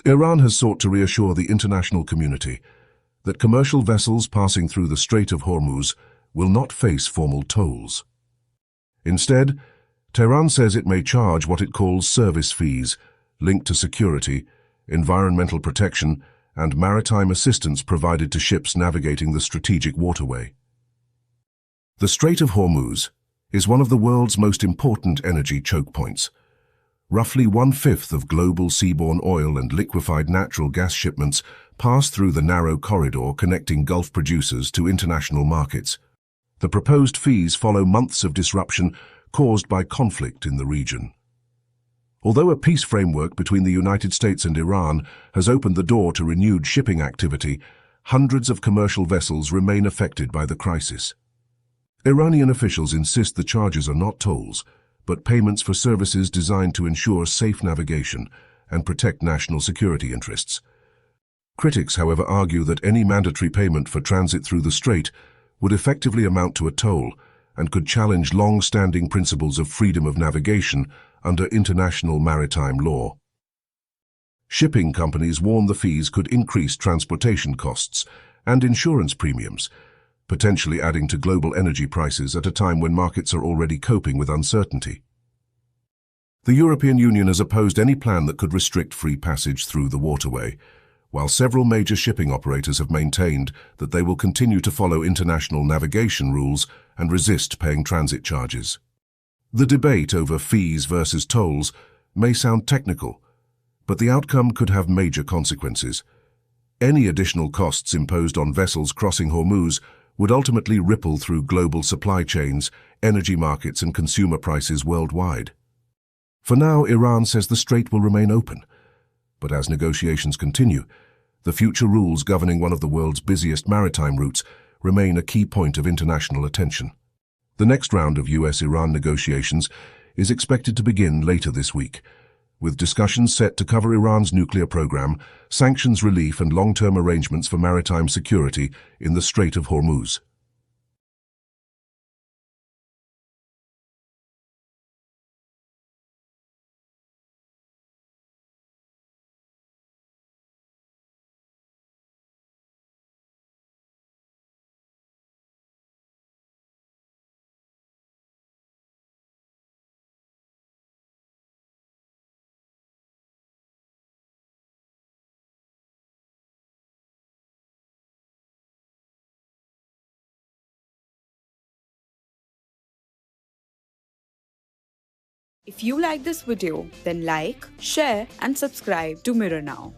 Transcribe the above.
Iran has sought to reassure the international community that commercial vessels passing through the Strait of Hormuz will not face formal tolls. Instead, Tehran says it may charge what it calls service fees linked to security, environmental protection, and maritime assistance provided to ships navigating the strategic waterway. The Strait of Hormuz is one of the world's most important energy choke points. Roughly 1/5 of global seaborne oil and liquefied natural gas shipments pass through the narrow corridor connecting Gulf producers to international markets. The proposed fees follow months of disruption caused by conflict in the region. Although a peace framework between the United States and Iran has opened the door to renewed shipping activity, hundreds of commercial vessels remain affected by the crisis. Iranian officials insist the charges are not tolls, but payments for services designed to ensure safe navigation and protect national security interests. Critics, however, argue that any mandatory payment for transit through the strait would effectively amount to a toll and could challenge long-standing principles of freedom of navigation under international maritime law. Shipping companies warn the fees could increase transportation costs and insurance premiums, potentially adding to global energy prices at a time when markets are already coping with uncertainty. The European Union has opposed any plan that could restrict free passage through the waterway, while several major shipping operators have maintained that they will continue to follow international navigation rules and resist paying transit charges. The debate over fees versus tolls may sound technical, but the outcome could have major consequences. Any additional costs imposed on vessels crossing Hormuz would ultimately ripple through global supply chains, energy markets, and consumer prices worldwide. For now, Iran says the strait will remain open, but as negotiations continue, the future rules governing one of the world's busiest maritime routes remain a key point of international attention. The next round of US-Iran negotiations is expected to begin later this week, with discussions set to cover Iran's nuclear program, sanctions relief, and long-term arrangements for maritime security in the Strait of Hormuz. If you like this video, then like, share and subscribe to Mirror Now.